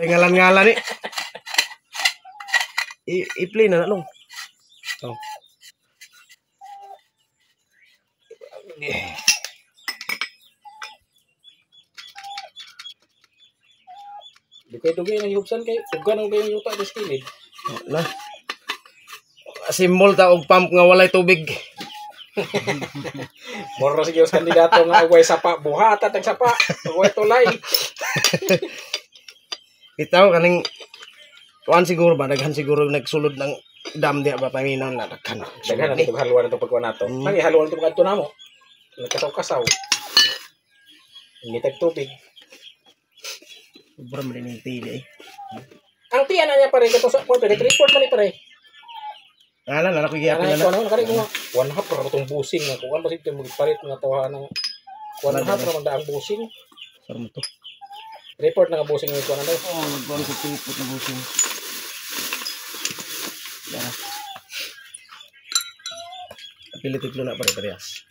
Ngalan-ngalan ni. I-play na long. Oh. Di kayo dugay ng hubsan kay ugan ang kayong yuta di skilid. Na. Simbol ta og pump nga walay tubig. Moro sige os kandidato nga agway sapa buhata tag sapa agway tulay. Itaw kaning kuan siguro ba daghan siguro nagsulod ng dam diha ba paminaw na daghan. Daghan na ito haluan ito pagkuha nato. Nangi haluan ito pagkuha namo. Nagkasaw-kasaw. Hindi tag tubig. Sobra man din tili eh. Ang tiyan na niya pare kato sa pwede report man ni pare. Ala na ko Ano giyapon ko na. ano kani ko one half ra tong busing nga kuan basig mo palit nga tawa ng one half ra man daang busing. Sarmo to. Report na nga busing ni kuan na daw. Oh, nagbuang sa tipot na busing. Ya. Pilit na pare parehas.